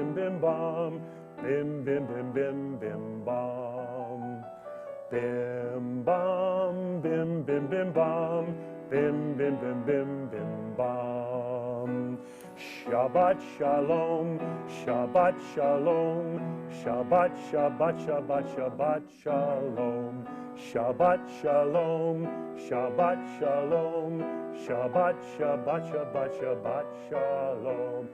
bim bim bam, bim bim bim bim bim bam. Bim bam, bim bim bim bam, bim bim bim bim bim bam. Shabbat shalom, Shabbat shalom, Shabbat Shabbat Shabbat Shabbat shalom, Shabbat shalom, Shabbat shalom, Shabbat Shabbat Shabbat Shabbat shalom.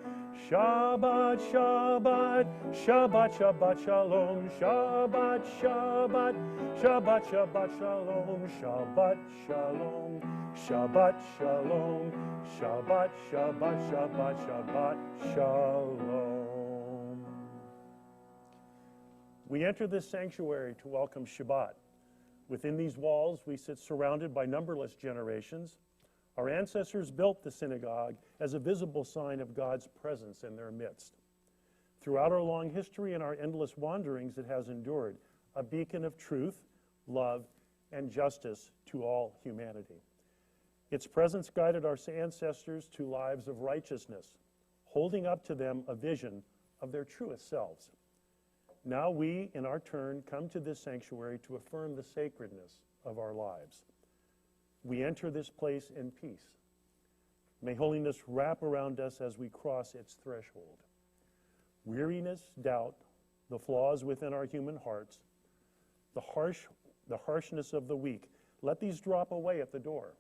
Shabbat, Shabbat, Shabbat, Shabbat, Shalom, Shabbat, Shabbat, Shabbat, Shabbat, Shalom, Shabbat, Shalom, Shabbat, Shalom, Shabbat, Shabbat, Shabbat, Shabbat, Shalom. We enter this sanctuary to welcome Shabbat. Within these walls, we sit surrounded by numberless generations. Our ancestors built the synagogue as a visible sign of God's presence in their midst. Throughout our long history and our endless wanderings, it has endured, a beacon of truth, love, and justice to all humanity. Its presence guided our ancestors to lives of righteousness, holding up to them a vision of their truest selves. Now we, in our turn, come to this sanctuary to affirm the sacredness of our lives. We enter this place in peace. May holiness wrap around us as we cross its threshold. Weariness, doubt, the flaws within our human hearts, the harshness of the weak, let these drop away at the door.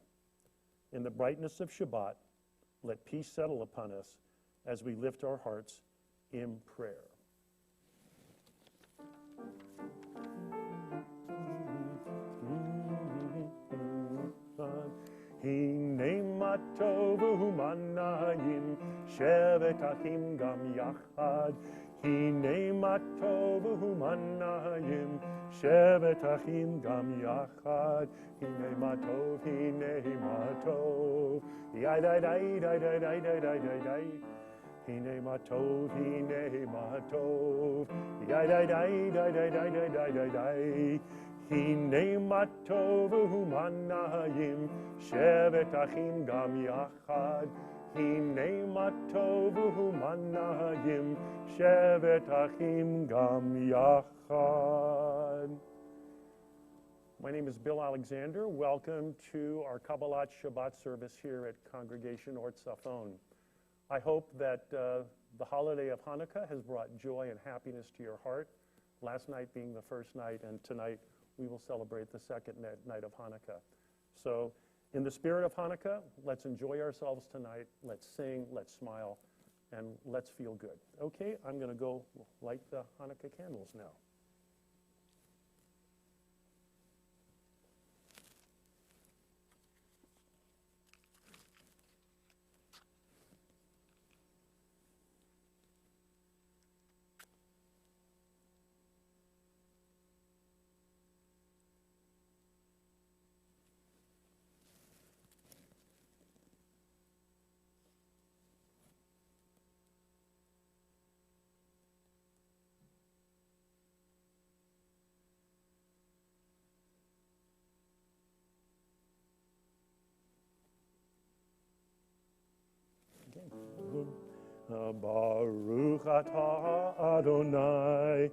In the brightness of Shabbat, let peace settle upon us as we lift our hearts in prayer. Hine matov umanayim shevet achim gam yachad. Hine matov umanayim shevet achim gam yachad. Hine matov, yai dai dai dai dai dai dai dai dai dai. Hine matov, yai dai dai dai dai dai dai dai dai dai. Hine matov umanayim shevet achim gam yachad. Hine matov umanayim shevet achim gam yachad. My name is Bill Alexander. Welcome to our Kabbalat Shabbat service here at Congregation Ort Safon. I hope that the holiday of Hanukkah has brought joy and happiness to your heart. Last night being the first night, and tonight we will celebrate the second night of Hanukkah. So in the spirit of Hanukkah, let's enjoy ourselves tonight. Let's sing, let's smile, and let's feel good. Okay, I'm going to go light the Hanukkah candles now. Baruch atah Adonai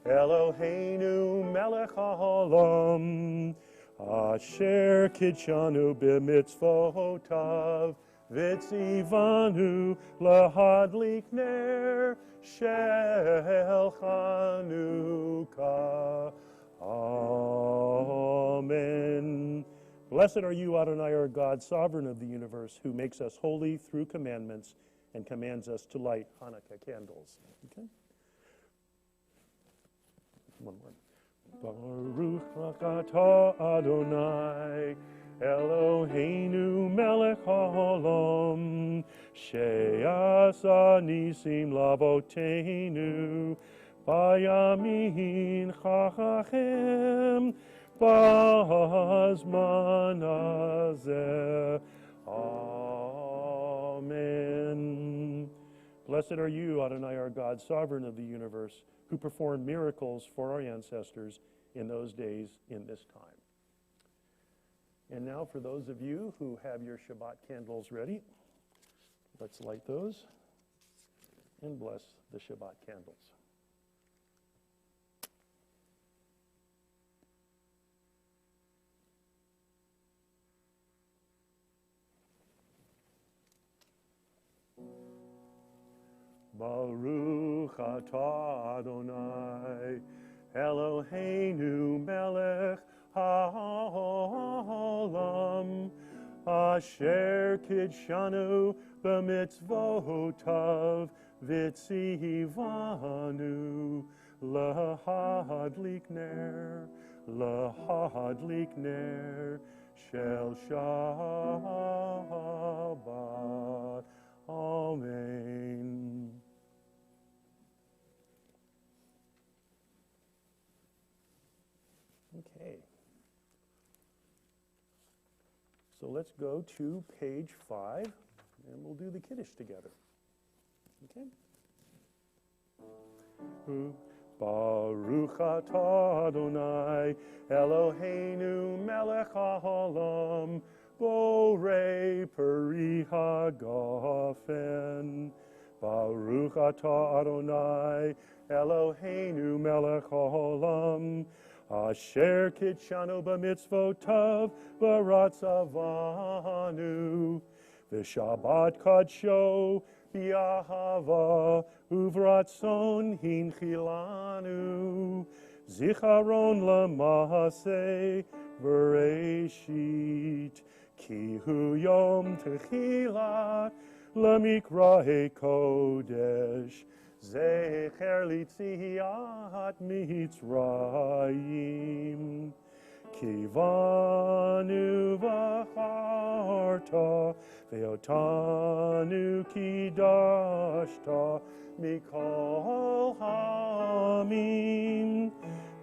Eloheinu melech haolam asher kitshanu b'mitzvotav v'tzivanu lahadlik ner shel Chanukah. Amen. Blessed are you, Adonai, our God, sovereign of the universe, who makes us holy through commandments and commands us to light Hanukkah candles. Okay? One more. Baruch atah Adonai Eloheinu melech haolam she'asa nisim lavoteinu bayamin chachachem b'zman hazeh. Amen. Blessed are you, Adonai, our God, sovereign of the universe, who performed miracles for our ancestors in those days, in this time. And now, for those of you who have your Shabbat candles ready, let's light those. and bless the Shabbat candles. Baruch atah Adonai, Eloheinu melech ha'olam, asher kidshanu b'mitzvotav v'tzivanu lahadlik ner shel Shabbat. Amen. Okay. So let's go to page 5, and we'll do the Kiddush together. Okay? Baruch atah Adonai, Eloheinu melech haolam, borei peri hagafen. Baruch atah Adonai, Eloheinu melech haolam, asher kitshanu b'mitzvotav baratzavanu, v'shabbat kadsho b'ahava uvratzon hinchilanu, zicharon lamahaseh v'reishit, ki hu yom techilat lamikra'e kodesh, zecher litziat mitzrayim, kivanu v'charta ve'otanu kidashta mikol hamim,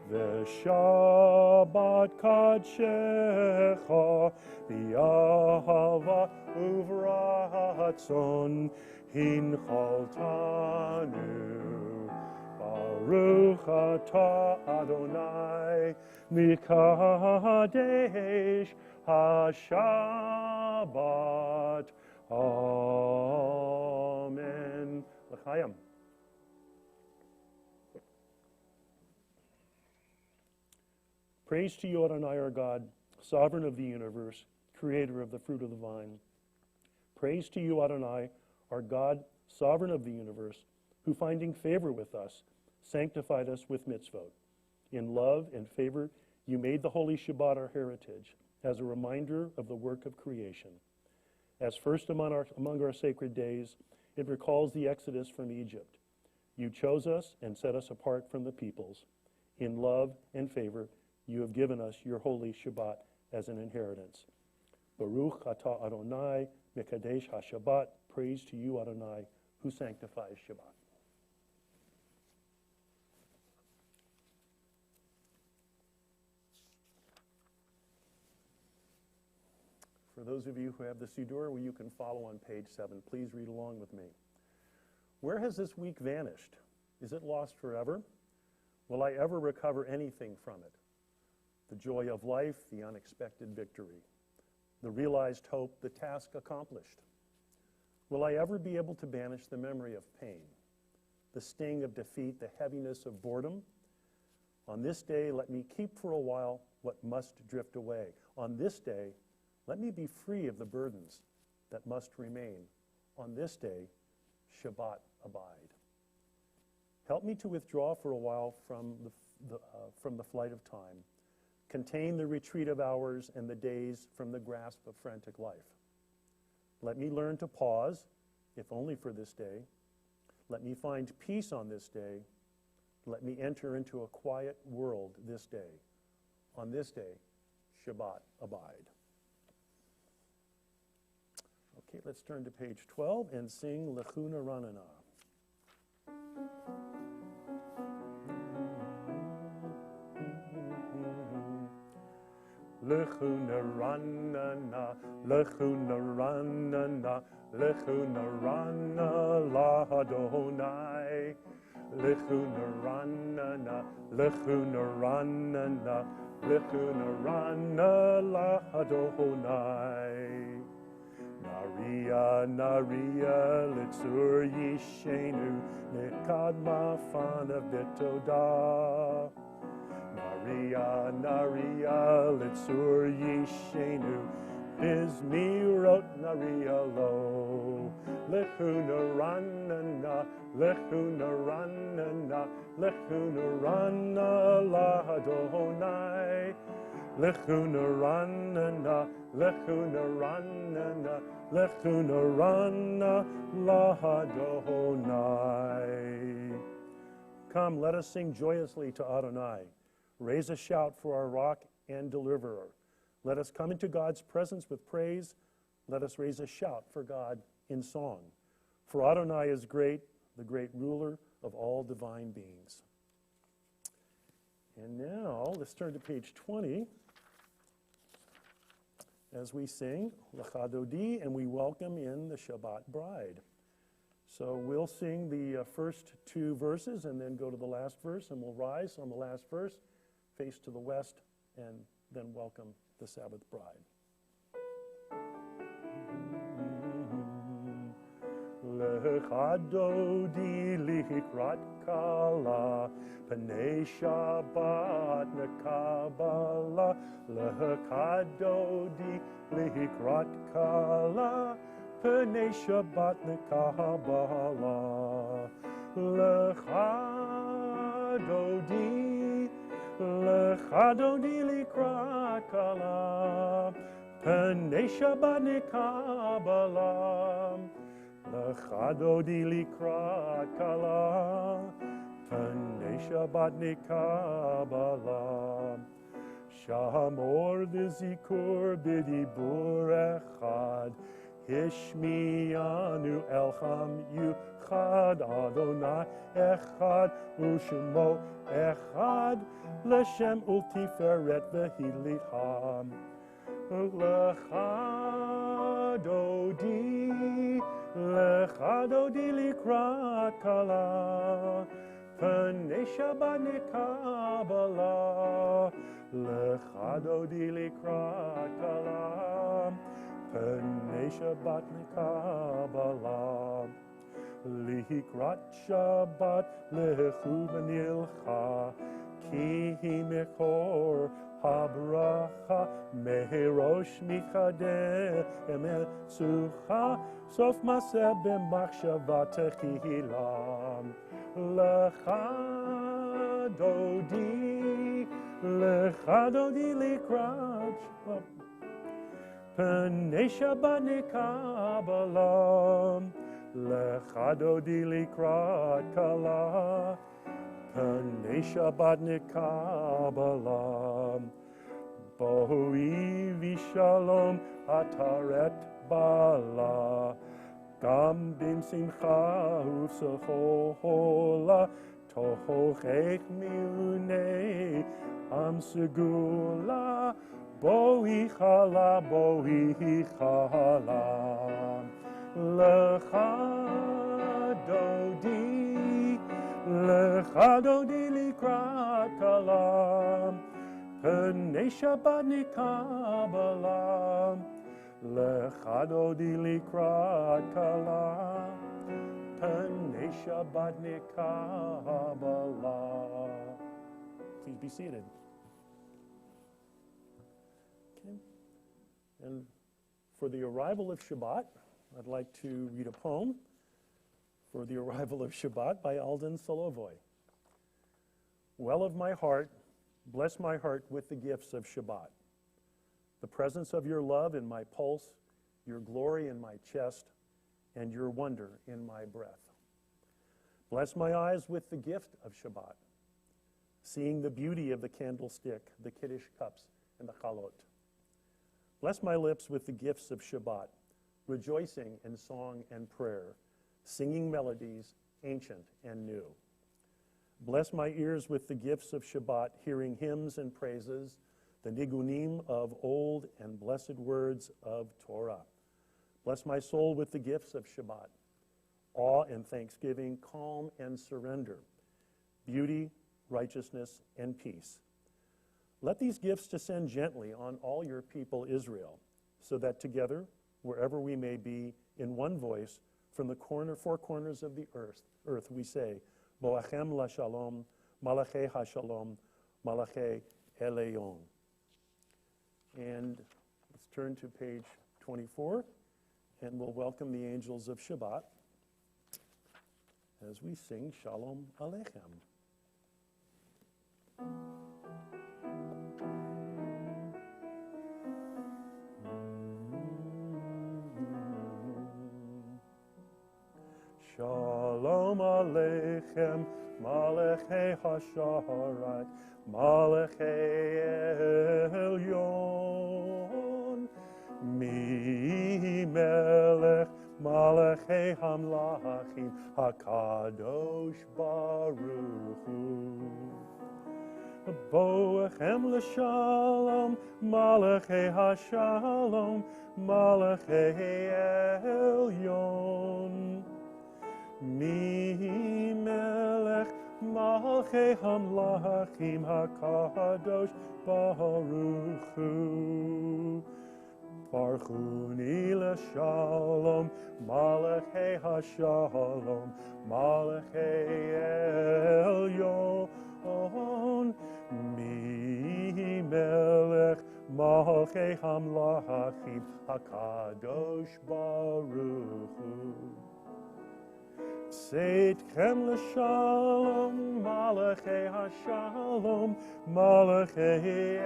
ve'shabbat kadshecha b'ahava uvratzon hinchaltanu. Baruch atah Adonai mikadesh haShabbat. Amen. L'chaim. Praise to you, Adonai, our God, sovereign of the universe, creator of the fruit of the vine. Praise to you, Adonai, our God, sovereign of the universe, who, finding favor with us, sanctified us with mitzvot. In love and favor, you made the holy Shabbat our heritage, as a reminder of the work of creation. As first among our sacred days, it recalls the exodus from Egypt. You chose us and set us apart from the peoples. In love and favor, you have given us your holy Shabbat as an inheritance. Baruch atah Adonai mekadesh haShabbat. Praise to you, Adonai, who sanctifies Shabbat. For those of you who have the Siddur, well, you can follow on page 7. Please read along with me. Where has this week vanished? Is it lost forever? Will I ever recover anything from it? The joy of life, the unexpected victory, the realized hope, the task accomplished. Will I ever be able to banish the memory of pain, the sting of defeat, the heaviness of boredom? On this day, let me keep for a while what must drift away. On this day, let me be free of the burdens that must remain. On this day, Shabbat abide. Help me to withdraw for a while from the flight of time. Contain the retreat of hours and the days from the grasp of frantic life. Let me learn to pause, if only for this day. Let me find peace on this day. Let me enter into a quiet world this day. On this day, Shabbat abide. Okay, let's turn to page 12 and sing Lechuna Ranana. Lechuna Ranana, Lechuna Ranana, Lechuna Rana Ladonai. Lechuna Ranana, Lechuna Ranana, Lechuna Rana Ladonai. Naria, Naria, Litzur Yishenu, Nekad Mafana Bitoda. Naria, Naria, Litzur Yishenu, Bizmirot Naria Lo. Lechuna Ranana, Lechuna Ranana, Lechuna Rana Lahadonai. Lechuna Ranana, Lechuna Ranana, Lechuna Rana Lahadonai. Come, let us sing joyously to Adonai. Raise a shout for our rock and deliverer. Let us come into God's presence with praise. Let us raise a shout for God in song. For Adonai is great, the great ruler of all divine beings. And now, let's turn to page 20 as we sing Lecha Dodi, and we welcome in the Shabbat bride. So we'll sing the first two verses and then go to the last verse, and we'll rise on the last verse, face to the west, and then welcome the Sabbath bride. Lecha Dodi likrat kala, Pnei Shabbat nekabala. Lecha Dodi likrat kala, Pnei Shabbat nekabala. Lecha Dodi likrat kala, Pnei Shabbat nekabala. Lecha Dodi likrat kala, Pnei Shabbat nekabala. Shamor v'zikur b'dibur echad, Hishmianu elcham yuchad, Adonai echad, Ushemo echad, L'shem ultiferet v'hilicham. Lecha Dodi likrat kala, Pnei Shabbat nekabala. Lecha Dodi likrat kala, Pnei Shabbat nekabala. Likrat Shabbat lechu v'nilcha, Ki hi mekor habracha, Mehirosh michadem etzucha, Sof maseh b'machshava techilam. Lecha Dodi likrat Shabbat, Pnei Shabbat nekabala. Lecha Dodi likrat kala, Pnei Shabbat nekabala. Boi vishalom ataret bala, Gam bim simcha ufsechola, Tohochech miunei am segula, Boi chala. Lecha Dodi likrat kala, Pnei Shabbat nekabala. Lecha Dodi likrat kala, Pnei Shabbat nekabala. Please be seated. Okay. And for the arrival of Shabbat, I'd like to read a poem for the arrival of Shabbat by Alden Solovoy. Well of my heart, bless my heart with the gifts of Shabbat. The presence of your love in my pulse, your glory in my chest, and your wonder in my breath. Bless my eyes with the gift of Shabbat, seeing the beauty of the candlestick, the Kiddush cups, and the chalot. Bless my lips with the gifts of Shabbat, rejoicing in song and prayer, singing melodies ancient and new. Bless my ears with the gifts of Shabbat, hearing hymns and praises, the nigunim of old and blessed words of Torah. Bless my soul with the gifts of Shabbat, awe and thanksgiving, calm and surrender, beauty, righteousness, and peace. Let these gifts descend gently on all your people Israel, so that together wherever we may be, in one voice, from the four corners of the earth, we say, Boachem la shalom, Malachei ha-shalom, Malachei Eleyon. And let's turn to page 24, and we'll welcome the angels of Shabbat as we sing Shalom Aleichem. Shalom Aleichem, Malachei Hasharat, Malachei Elyon, Mi Melech, Malachei Hamlachim, HaKadosh Baruch Hu. Boachem l'shalom, Malachei Hashalom, Malachei Elyon. Mi melech malchei hamlachim hakadosh baruch hu. Barchuni l'shalom, malachei hashalom, malachei elyon. Mi melech malchei hamlachim hakadosh baruch hu. Seitchem l'shalom, malachei hashalom, malachei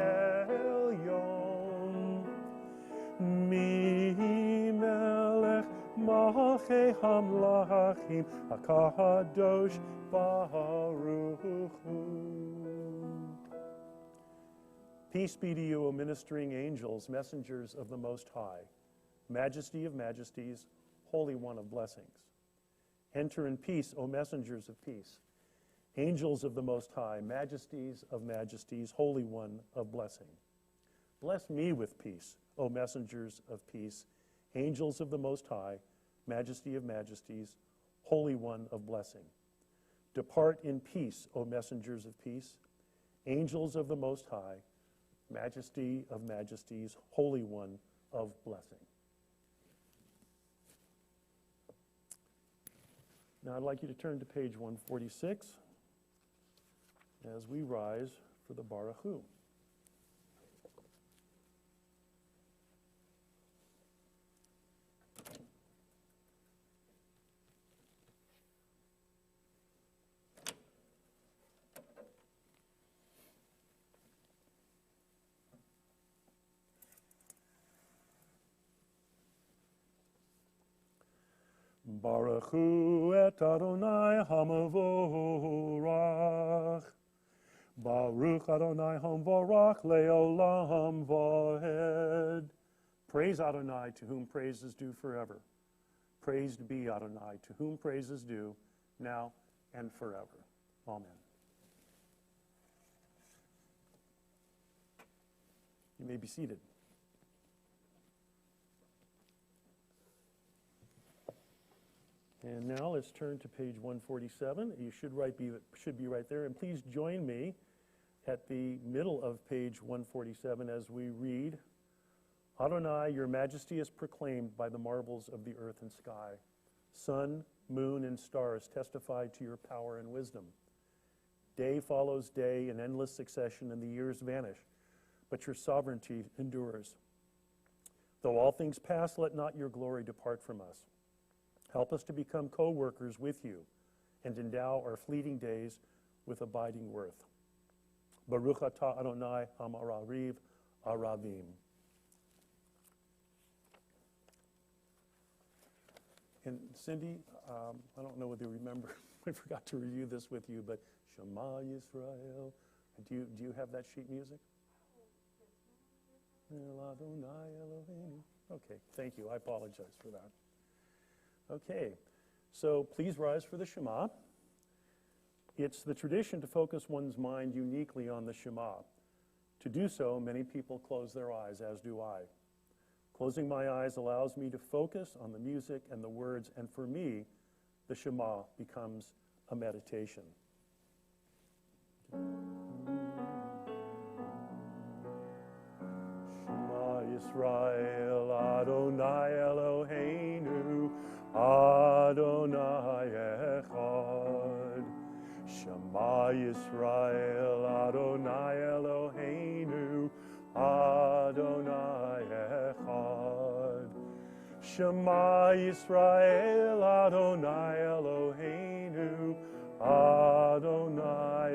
elyon. Mi melech malachei hamlachim, hakadosh baruch hu. Peace be to you, O ministering angels, messengers of the Most High, Majesty of majesties, Holy One of blessings. Enter in peace, O messengers of peace, angels of the Most High, majesties of majesties, Holy One of blessing. Bless me with peace, O messengers of peace, angels of the Most High, majesty of majesties, Holy One of blessing. Depart in peace, O messengers of peace, angels of the Most High, majesty of majesties, Holy One of blessing. Now I'd like you to turn to page 146 as we rise for the Baruch Hu. Baruch Hu et Adonai hamavorach. Baruch Adonai hamavorach leolam vahed. Praise Adonai, to whom praise is due forever. Praised be Adonai, to whom praise is due, now and forever. Amen. You may be seated. And now let's turn to page 147. You should be right there. And please join me at the middle of page 147 as we read, Adonai, your majesty is proclaimed by the marvels of the earth and sky. Sun, moon, and stars testify to your power and wisdom. Day follows day in endless succession, and the years vanish, but your sovereignty endures. Though all things pass, let not your glory depart from us. Help us to become co-workers with you and endow our fleeting days with abiding worth. Baruch atah Adonai Amarav Aravim. And Cindy, I don't know whether you remember, I forgot to review this with you, but Shema Yisrael. Do you have that sheet music? Adonai Eloheinu. Okay, thank you. I apologize for that. Okay, so please rise for the Shema. It's the tradition to focus one's mind uniquely on the Shema. To do so, many people close their eyes, as do I. Closing my eyes allows me to focus on the music and the words, and for me, the Shema becomes a meditation. Shema Yisrael, Adonai Eloheinu, Adonai Echad. Shema Yisrael, Adonai Eloheinu, Adonai Echad. Shema Yisrael, Adonai Eloheinu, Adonai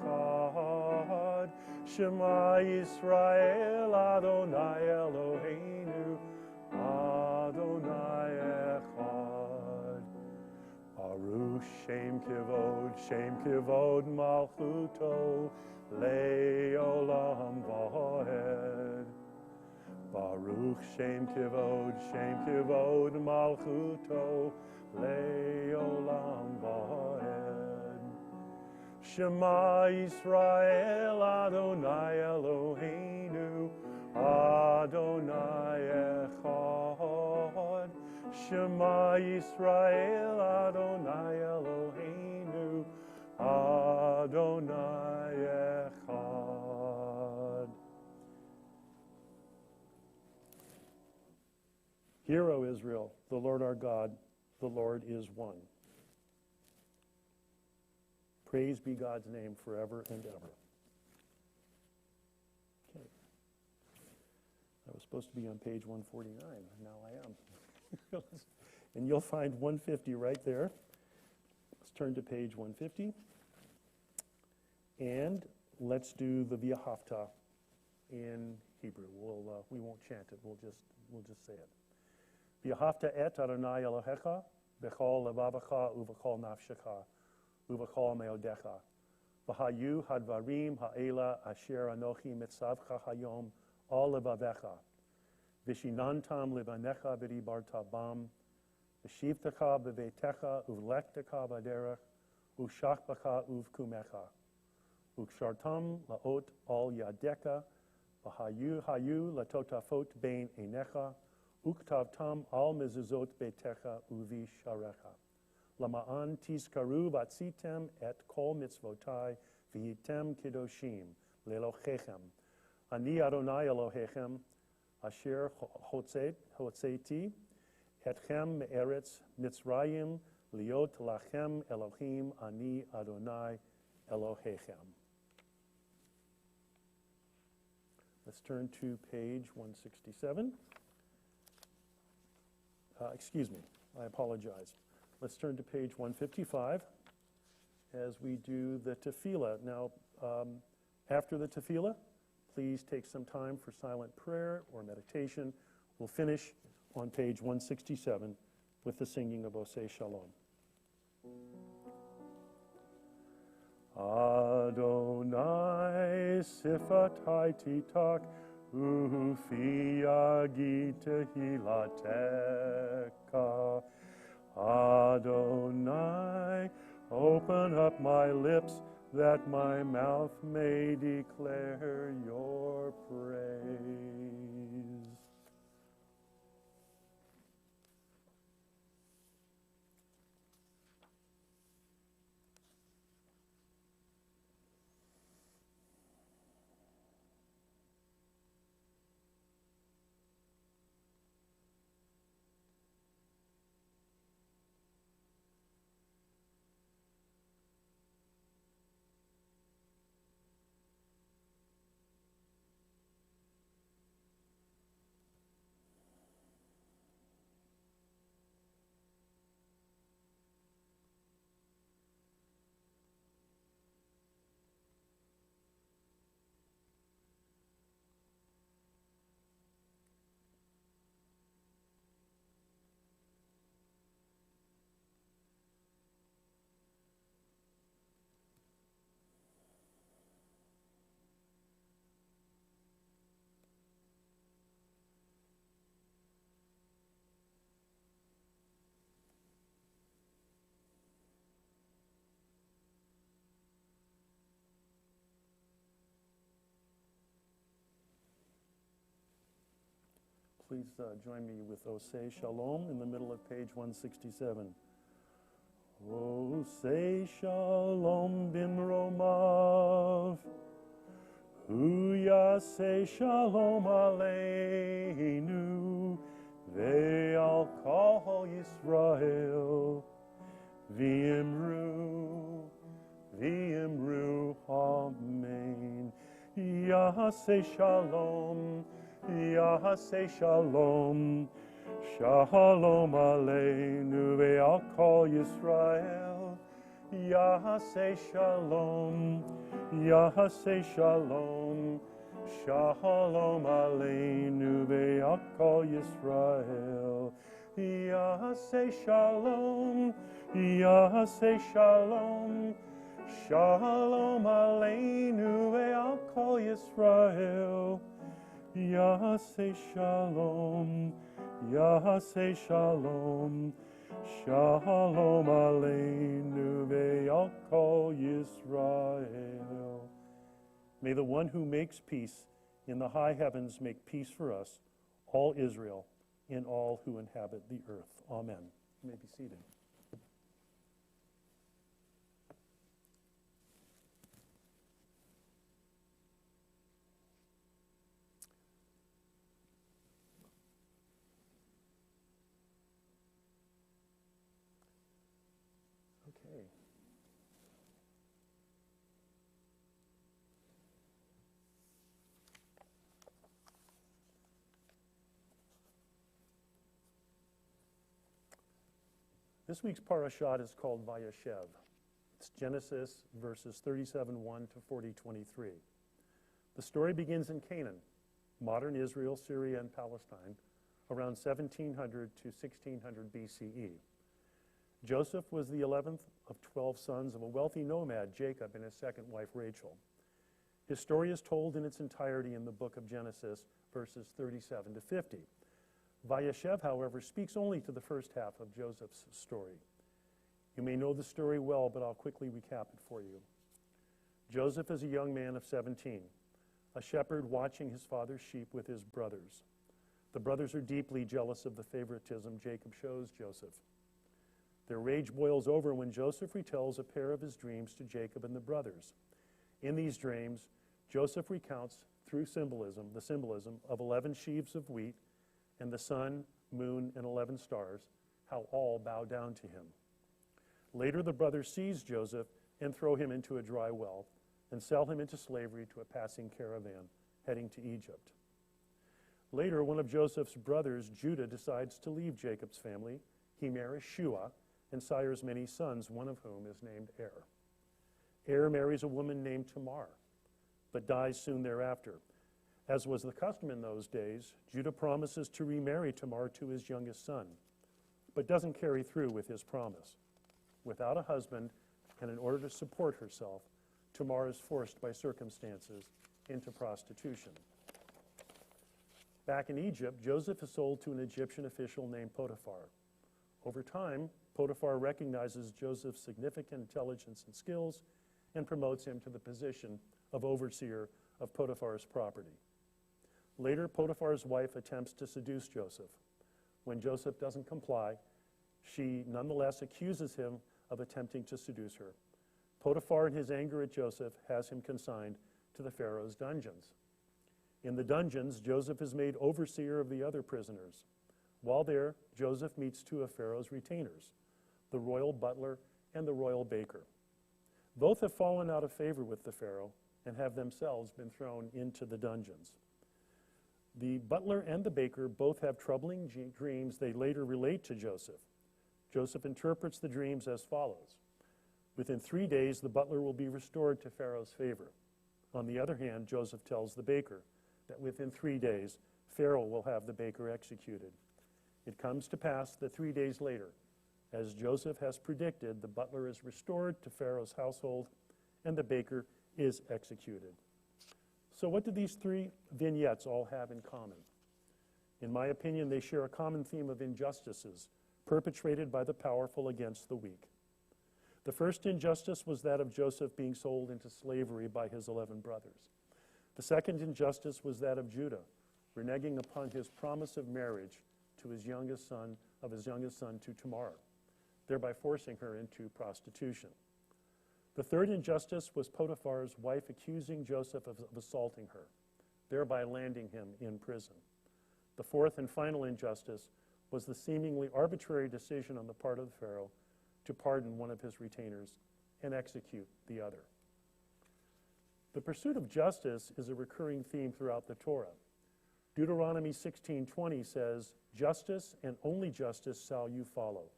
Echad. Shema Yisrael, Adonai Eloheinu, Adonai Echad. Baruch Shem Kivod Malchuto, Le'olam Va'ed. Baruch Shem Kivod Malchuto, Le'olam Va'ed. Shema Yisrael, Adonai Eloheinu, Adonai Echad. Shema Yisrael, Adonai Eloheinu, Adonai Echad. Hear, O Israel, the Lord our God, the Lord is one. Praise be God's name forever and ever. Okay. I was supposed to be on page 149. Now I am. And you'll find 150 right there. Let's turn to page 150. And let's do the V'ahavta in Hebrew. We won't chant it. We'll just say it. V'ahavta et Adonai Elohecha b'chol levavecha uv'chol nafshecha uv'chol meodecha v'hayu hadvarim ha'ela asher anochi mitzavcha hayom al levavecha v'shinantam levanecha v'dibarta bam v'shivtecha b'veitecha uv'lektecha v'derech u'shachbacha uv'kumecha u'kshartam la'ot al yadecha v'hayu latotafot bein einecha uktavtam al mezuzot beitecha uvi sharecha. Lama'an tizkaru vatzitem et kol mitzvotai v'yitem kiddoshim le'elohechem. Ani Adonai Elohechem asher hotzeti etchem me'eretz Mitzrayim liot lachem Elohim ani Adonai Elohechem. Let's turn to page 167. Excuse me, I apologize. Let's turn to page 155 as we do the tefillah. Now, after the tefillah, please take some time for silent prayer or meditation. We'll finish on page 167 with the singing of Oseh Shalom. Adonai sifatai titak ufi agi tehilateka. Adonai, open up my lips that my mouth may declare your praise. Please join me with Oseh Shalom in the middle of page 167. Oseh Shalom bimromav, Hu yaseh shalom aleinu, ve'al kol Yisrael, v'imru, v'imru, amen. Yaseh shalom, yaseh shalom, shalom aleinu, ve'al kol Yisrael, yaseh shalom, yaseh shalom, shalom aleinu ve'al kol Yisrael. Yaseh shalom, yaseh shalom, shalom aleinu ve'al kol Yisrael. Yaseh shalom, yaseh shalom, shalom aleinu ve'al kol Yisrael. May the one who makes peace in the high heavens make peace for us, all Israel, and all who inhabit the earth. Amen. You may be seated. Okay. This week's parashat is called Vayeshev. It's Genesis verses 37:1 to 40:23. The story begins in Canaan, modern Israel, Syria, and Palestine, around 1700 to 1600 BCE. Joseph was the 11th of 12 sons of a wealthy nomad, Jacob, and his second wife, Rachel. His story is told in its entirety in the book of Genesis, verses 37 to 50. Vayeshev, however, speaks only to the first half of Joseph's story. You may know the story well, but I'll quickly recap it for you. Joseph is a young man of 17, a shepherd watching his father's sheep with his brothers. The brothers are deeply jealous of the favoritism Jacob shows Joseph. Their rage boils over when Joseph retells a pair of his dreams to Jacob and the brothers. In these dreams, Joseph recounts through the symbolism of 11 sheaves of wheat and the sun, moon, and 11 stars, how all bow down to him. Later, the brothers seize Joseph and throw him into a dry well and sell him into slavery to a passing caravan heading to Egypt. Later, one of Joseph's brothers, Judah, decides to leave Jacob's family. He marries Shua and sires many sons, one of whom is named Er. Er marries a woman named Tamar, but dies soon thereafter. As was the custom in those days, Judah promises to remarry Tamar to his youngest son, but doesn't carry through with his promise. Without a husband, and in order to support herself, Tamar is forced by circumstances into prostitution. Back in Egypt, Joseph is sold to an Egyptian official named Potiphar. Over time, Potiphar recognizes Joseph's significant intelligence and skills and promotes him to the position of overseer of Potiphar's property. Later, Potiphar's wife attempts to seduce Joseph. When Joseph doesn't comply, she nonetheless accuses him of attempting to seduce her. Potiphar, in his anger at Joseph, has him consigned to the Pharaoh's dungeons. In the dungeons, Joseph is made overseer of the other prisoners. While there, Joseph meets two of Pharaoh's retainers, the royal butler and the royal baker. Both have fallen out of favor with the Pharaoh and have themselves been thrown into the dungeons. The butler and the baker both have troubling dreams they later relate to Joseph. Joseph interprets the dreams as follows. Within 3 days, the butler will be restored to Pharaoh's favor. On the other hand, Joseph tells the baker that within 3 days, Pharaoh will have the baker executed. It comes to pass that 3 days later, as Joseph has predicted, the butler is restored to Pharaoh's household and the baker is executed. So what do these three vignettes all have in common? In my opinion, they share a common theme of injustices perpetrated by the powerful against the weak. The first injustice was that of Joseph being sold into slavery by his 11 brothers. The second injustice was that of Judah, reneging upon his promise of marriage to his youngest son to Tamar, thereby forcing her into prostitution. The third injustice was Potiphar's wife accusing Joseph of assaulting her, thereby landing him in prison. The fourth and final injustice was the seemingly arbitrary decision on the part of the Pharaoh to pardon one of his retainers and execute the other. The pursuit of justice is a recurring theme throughout the Torah. Deuteronomy 16:20 says, "Justice and only justice shall you follow,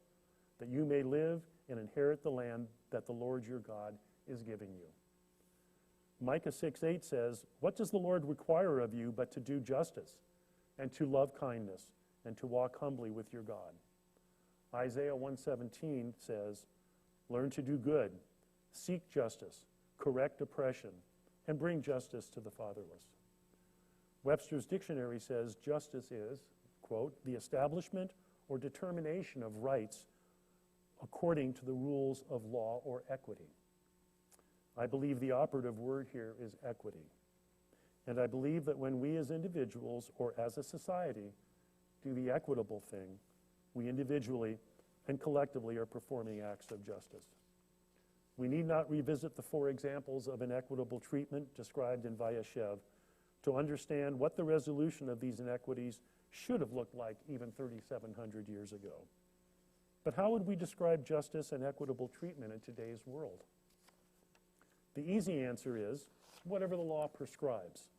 that you may live and inherit the land that the Lord your God is giving you." Micah 6:8 says, "What does the Lord require of you but to do justice and to love kindness and to walk humbly with your God?" Isaiah 1:17 says, "Learn to do good, seek justice, correct oppression, and bring justice to the fatherless." Webster's dictionary says justice is, quote, "the establishment or determination of rights according to the rules of law or equity." I believe the operative word here is equity. And I believe that when we as individuals or as a society do the equitable thing, we individually and collectively are performing acts of justice. We need not revisit the four examples of inequitable treatment described in Vayeshev to understand what the resolution of these inequities should have looked like even 3,700 years ago. But how would we describe justice and equitable treatment in today's world? The easy answer is whatever the law prescribes.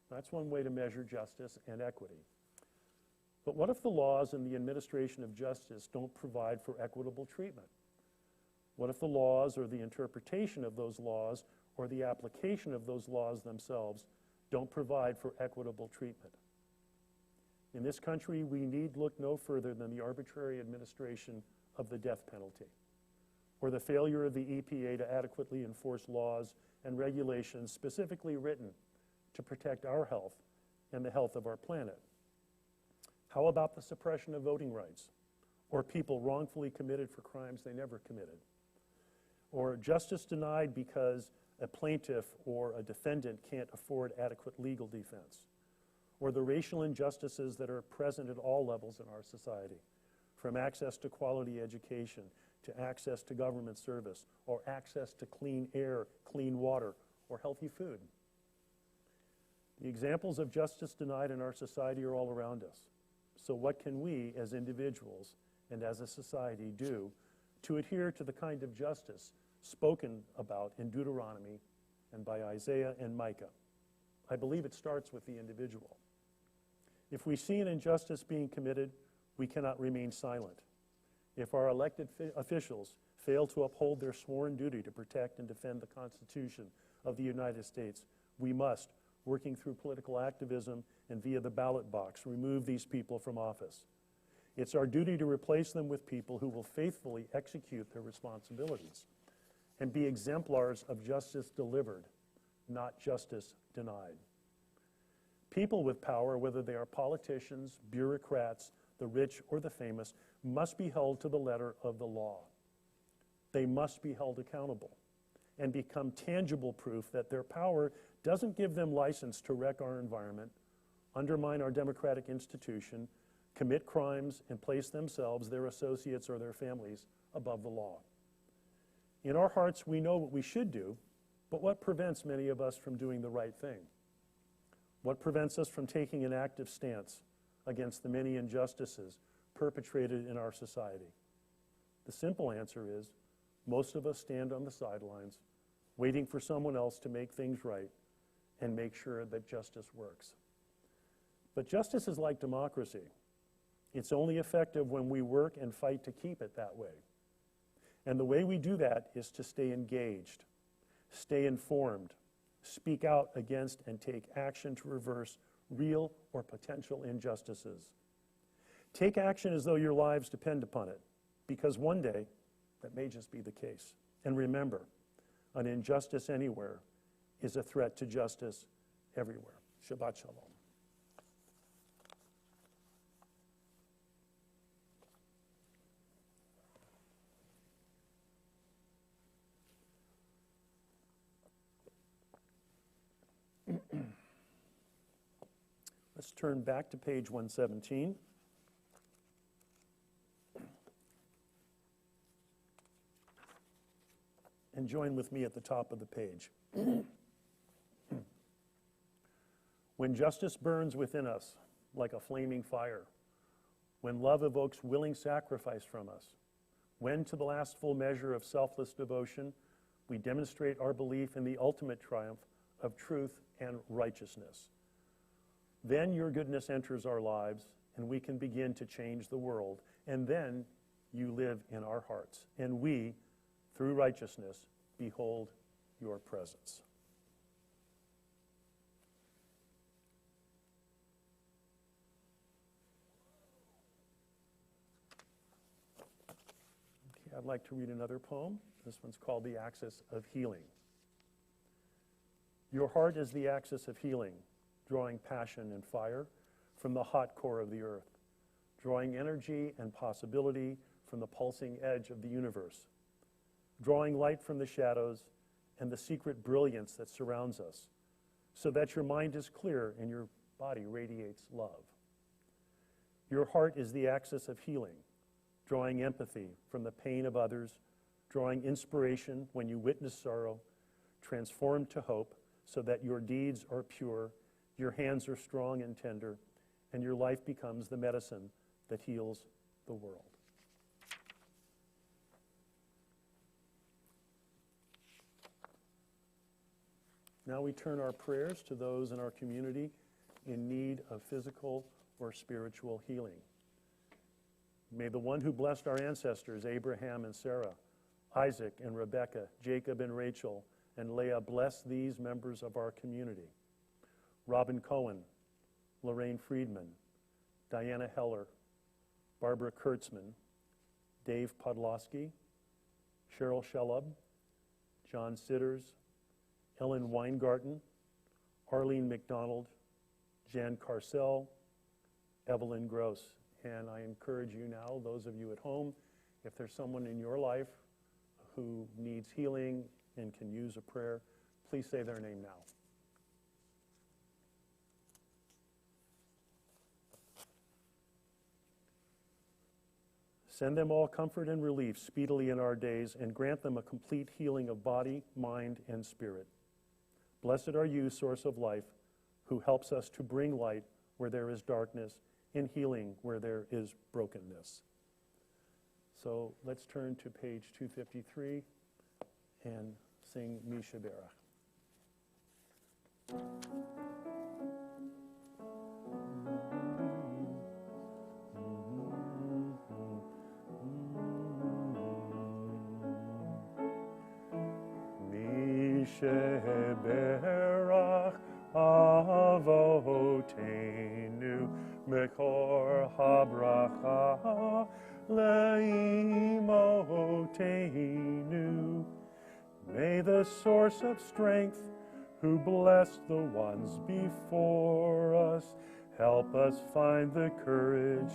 That's one way to measure justice and equity. But what if the laws and the administration of justice don't provide for equitable treatment? What if the laws or the interpretation of those laws or the application of those laws themselves don't provide for equitable treatment? In this country, we need look no further than the arbitrary administration of the death penalty, or the failure of the EPA to adequately enforce laws and regulations specifically written to protect our health and the health of our planet. How about the suppression of voting rights, or people wrongfully committed for crimes they never committed, or justice denied because a plaintiff or a defendant can't afford adequate legal defense, or the racial injustices that are present at all levels in our society, from access to quality education, to access to government service, or access to clean air, clean water, or healthy food. The examples of justice denied in our society are all around us. So what can we, as individuals and as a society, do to adhere to the kind of justice spoken about in Deuteronomy and by Isaiah and Micah? I believe it starts with the individual. If we see an injustice being committed, we cannot remain silent. If our elected officials fail to uphold their sworn duty to protect and defend the Constitution of the United States, we must, working through political activism and via the ballot box, remove these people from office. It's our duty to replace them with people who will faithfully execute their responsibilities and be exemplars of justice delivered, not justice denied. People with power, whether they are politicians, bureaucrats, the rich, or the famous, must be held to the letter of the law. They must be held accountable and become tangible proof that their power doesn't give them license to wreck our environment, undermine our democratic institution, commit crimes, and place themselves, their associates, or their families above the law. In our hearts, we know what we should do, but what prevents many of us from doing the right thing? What prevents us from taking an active stance against the many injustices perpetrated in our society? The simple answer is, most of us stand on the sidelines, waiting for someone else to make things right and make sure that justice works. But justice is like democracy. It's only effective when we work and fight to keep it that way. And the way we do that is to stay engaged, stay informed, speak out against and take action to reverse real or potential injustices. Take action as though your lives depend upon it, because one day that may just be the case. And remember, an injustice anywhere is a threat to justice everywhere. Shabbat Shalom. Let's turn back to page 117. and join with me at the top of the page. When justice burns within us like a flaming fire, when love evokes willing sacrifice from us, when to the last full measure of selfless devotion, we demonstrate our belief in the ultimate triumph of truth and righteousness, then your goodness enters our lives and we can begin to change the world. And then you live in our hearts, and we, through righteousness, behold your presence. Okay, I'd like to read another poem. This one's called The Axis of Healing. Your heart is the axis of healing, drawing passion and fire from the hot core of the earth, drawing energy and possibility from the pulsing edge of the universe, drawing light from the shadows and the secret brilliance that surrounds us, so that your mind is clear and your body radiates love. Your heart is the axis of healing, drawing empathy from the pain of others, drawing inspiration when you witness sorrow, transformed to hope, so that your deeds are pure, your hands are strong and tender, and your life becomes the medicine that heals the world. Now we turn our prayers to those in our community in need of physical or spiritual healing. May the one who blessed our ancestors, Abraham and Sarah, Isaac and Rebekah, Jacob and Rachel, and Leah, bless these members of our community. Robin Cohen, Lorraine Friedman, Diana Heller, Barbara Kurtzman, Dave Podlosky, Cheryl Shellub, John Sitters, Ellen Weingarten, Arlene McDonald, Jan Carcel, Evelyn Gross. And I encourage you now, those of you at home, if there's someone in your life who needs healing and can use a prayer, please say their name now. Send them all comfort and relief speedily in our days, and grant them a complete healing of body, mind, and spirit. Blessed are you, source of life, who helps us to bring light where there is darkness, and healing where there is brokenness. So let's turn to page 253 and sing Misha Berach. Sheberach avotenu mekor habracha leimotenu. May the source of strength, who blessed the ones before us, help us find the courage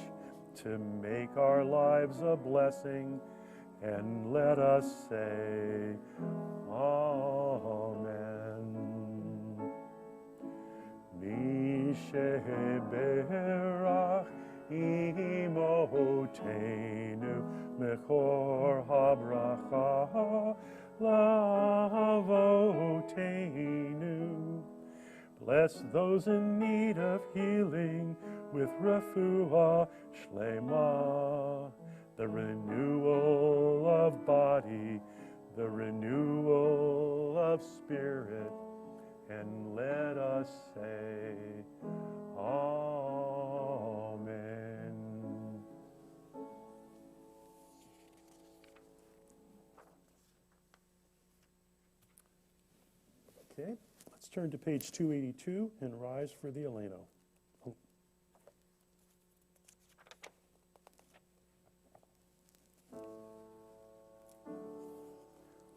to make our lives a blessing, and let us say, Amen. Misheberach imotenu mechor habracha lavotenu. Bless those in need of healing with refuah shlema, the renewal of body, the renewal of spirit, and let us say, Amen. Okay, let's turn to page 282 and rise for the Eleno.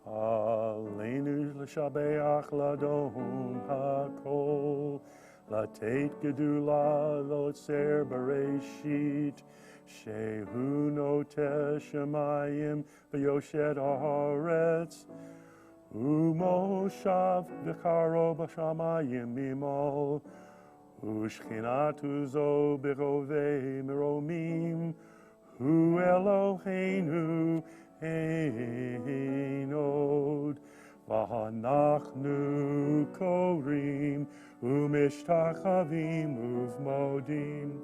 Aleinu l'shabeach ladon hakol, latet gedula lotzer bereshit, shehu noteh shemayim v'yoshed haaretz, umoshav v'charo b'shamayim mimol, ushchinatu zo b'rovei meromim, hu Eloheinu Einod Anachnu korim umishtachavim uvmodim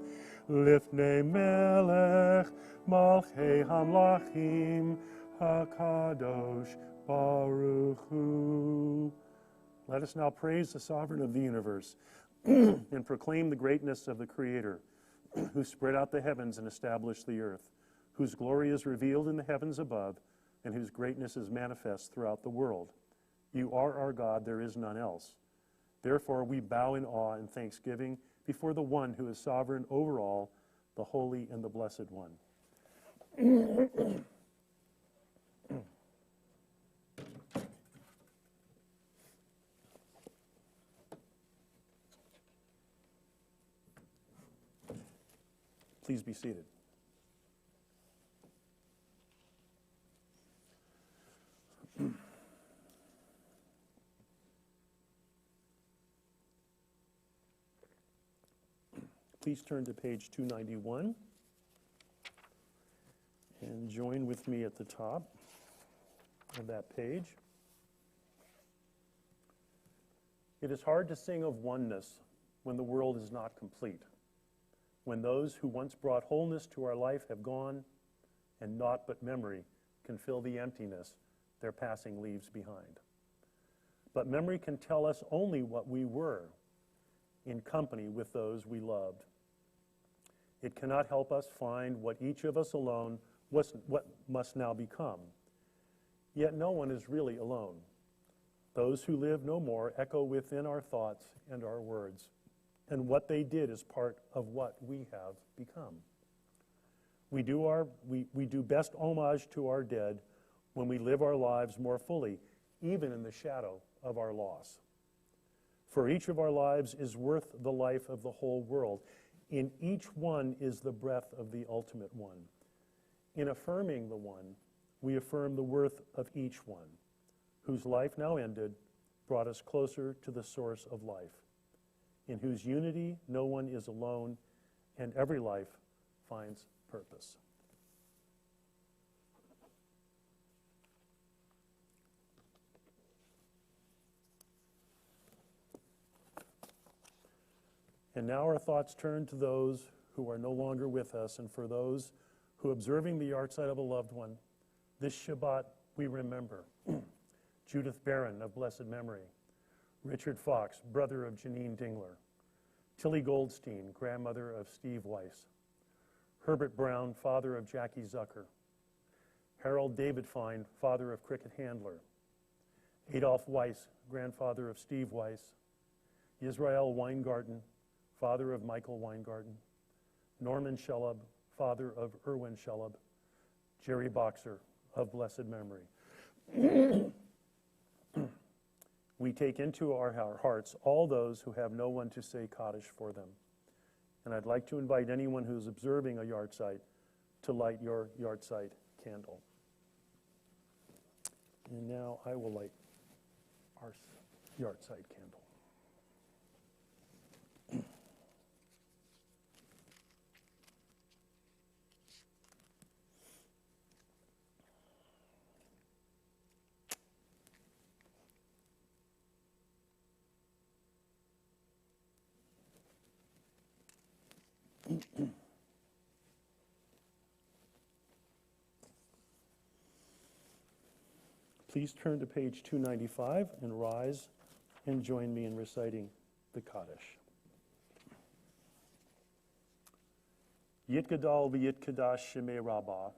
lifnei melech malchei hamlachim hakadosh baruch hu. Let us now praise the sovereign of the universe and proclaim the greatness of the Creator, who spread out the heavens and established the earth, whose glory is revealed in the heavens above, and whose greatness is manifest throughout the world. You are our God, there is none else. Therefore we bow in awe and thanksgiving before the one who is sovereign over all, the Holy and the Blessed One. Please be seated. Please turn to page 291 and join with me at the top of that page. It is hard to sing of oneness when the world is not complete, when those who once brought wholeness to our life have gone, and naught but memory can fill the emptiness their passing leaves behind. But memory can tell us only what we were in company with those we loved. It cannot help us find what each of us alone what must now become. Yet no one is really alone. Those who live no more echo within our thoughts and our words, and what they did is part of what we have become. We do best homage to our dead when we live our lives more fully, even in the shadow of our loss. For each of our lives is worth the life of the whole world. In each one is the breath of the ultimate one. In affirming the one, we affirm the worth of each one, whose life now ended brought us closer to the source of life, in whose unity no one is alone, and every life finds purpose. And now our thoughts turn to those who are no longer with us, and for those who, observing the yahrzeit of a loved one, this Shabbat we remember Judith Barron of blessed memory, Richard Fox, brother of Janine Dingler, Tilly Goldstein, grandmother of Steve Weiss, Herbert Brown, father of Jackie Zucker, Harold David Fine, father of Cricket Handler, Adolph Weiss, grandfather of Steve Weiss, Israel Weingarten, father of Michael Weingarten, Norman Shellub, father of Erwin Shellub, Jerry Boxer of blessed memory. We take into our hearts all those who have no one to say Kaddish for them. And I'd like to invite anyone who's observing a yahrzeit to light your yahrzeit candle. And now I will light our yahrzeit candle. Please turn to page 295 and rise and join me in reciting the Kaddish. Yitgadal v'yitkadash shemei rabbah,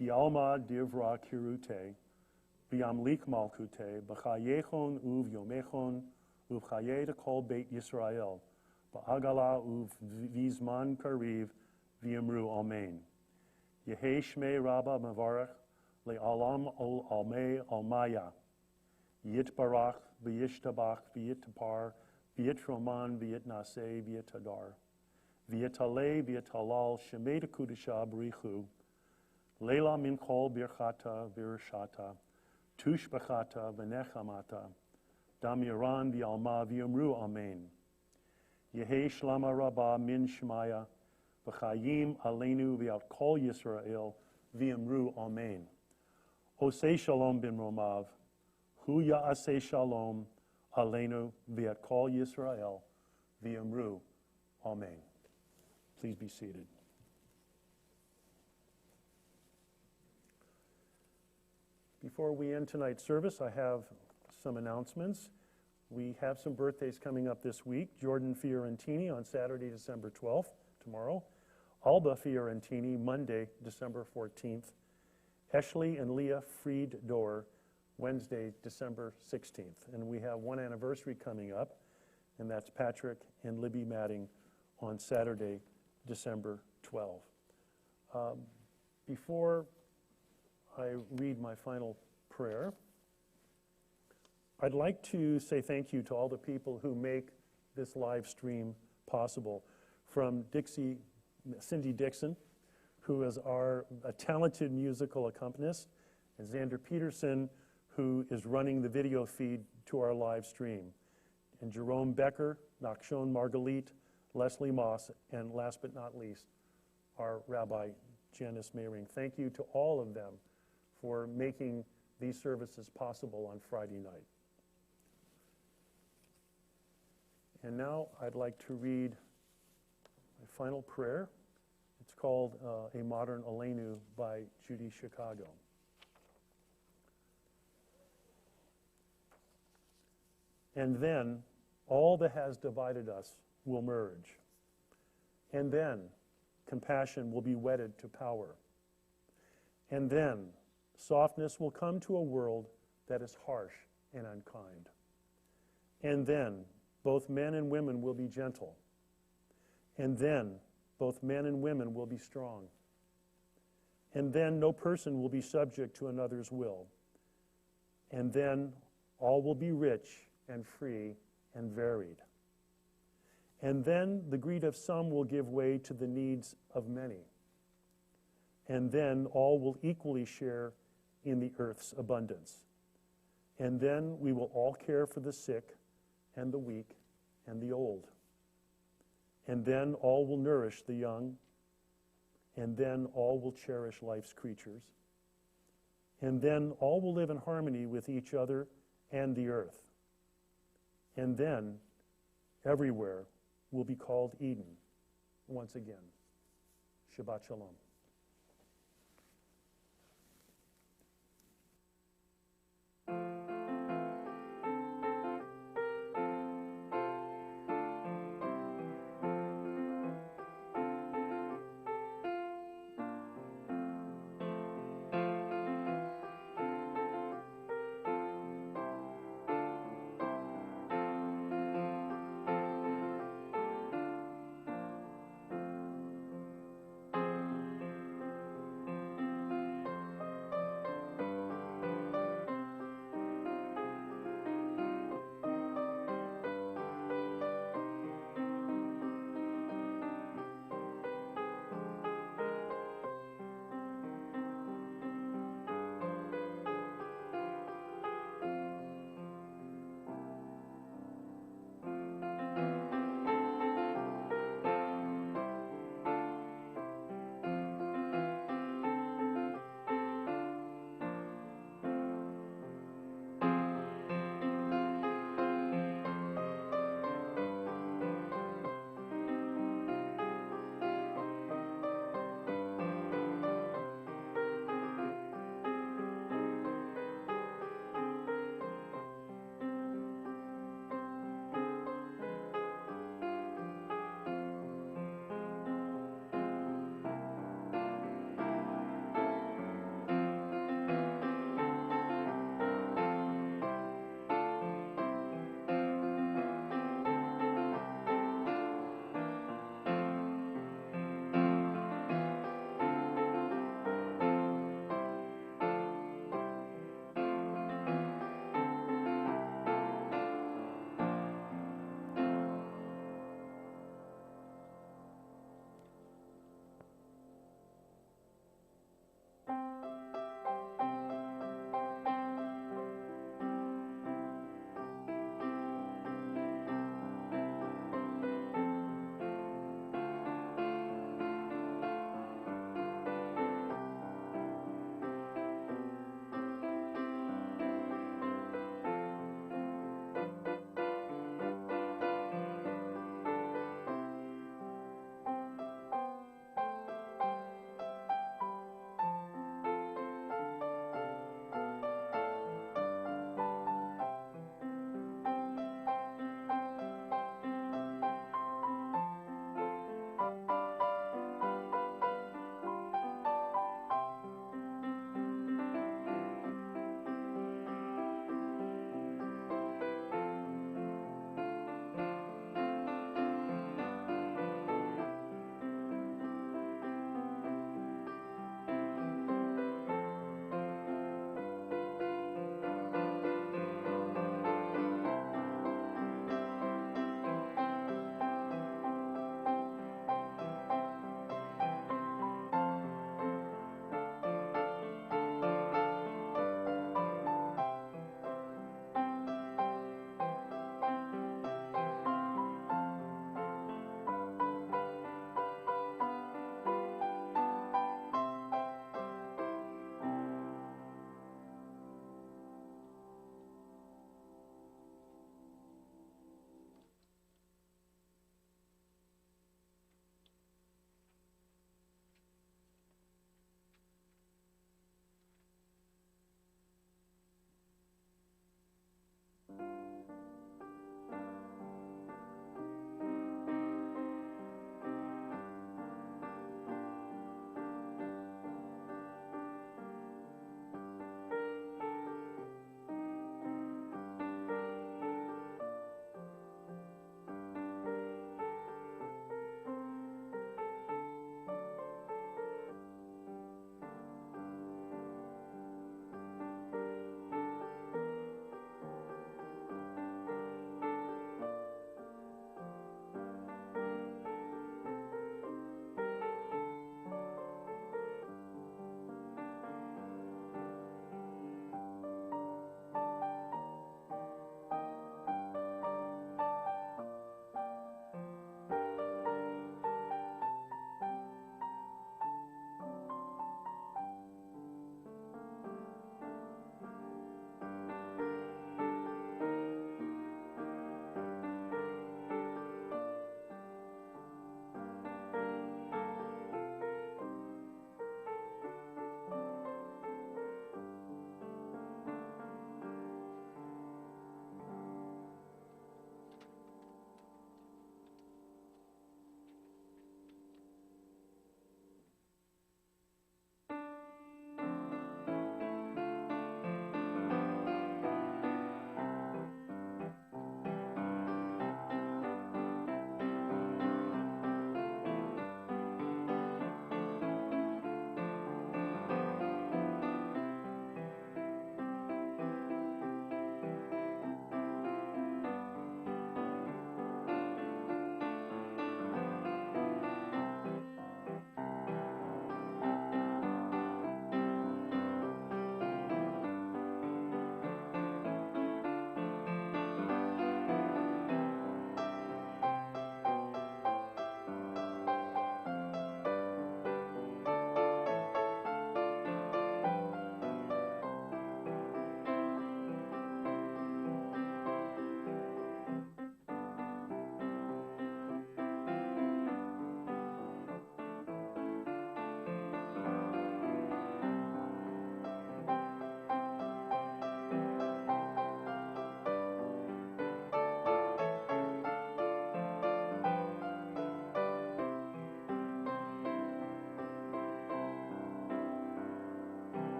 v'alma divra kirute, v'yamlik malkute, b'chayechon uv yomechon, uv chayei kol beit Yisrael, b'agala uv vizman kariv, v'yamru amen. Yehei shmei rabbah mavarach, le'alam ol almei almaya, yitbarach v'yishtabach v'yitapar, v'yitroman v'yitnaseh v'yitadar, v'yitaleh v'yitalal shemei dekudisha b'richu, leila min kol birchata v'irshata, tush b'chata v'nechamata, dam yaran v'yalma v'yamru amen. Yehei shlama rabbah min shmaya, v'chayim aleinu v'yal kol Yisrael v'yamru amen. Osei shalom bin romav, Hu ya'aseh shalom aleinu v'et kol Yisrael v'yamru amen. Please be seated. Before we end tonight's service, I have some announcements. We have some birthdays coming up this week. Jordan Fiorentini on Saturday, December 12th, tomorrow. Alba Fiorentini, Monday, December 14th. Ashley and Leah Fried-Dorr, Wednesday, December 16th. And we have one anniversary coming up, and that's Patrick and Libby Matting on Saturday, December 12th. Before I read my final prayer, I'd like to say thank you to all the people who make this live stream possible. From Cindy Dixon, who is a talented musical accompanist, and Xander Peterson, who is running the video feed to our live stream, and Jerome Becker, Nakshon Margalit, Leslie Moss, and last but not least, our Rabbi Janice Mayring. Thank you to all of them for making these services possible on Friday night. And now I'd like to read my final prayer. It's called A Modern Aleinu by Judy Chicago. And then all that has divided us will merge. And then compassion will be wedded to power. And then softness will come to a world that is harsh and unkind. And then both men and women will be gentle. And then both men and women will be strong. And then no person will be subject to another's will. And then all will be rich and free and varied. And then the greed of some will give way to the needs of many. And then all will equally share in the earth's abundance. And then we will all care for the sick and the weak and the old. And then all will nourish the young. And then all will cherish life's creatures. And then all will live in harmony with each other and the earth. And then everywhere will be called Eden once again. Shabbat Shalom.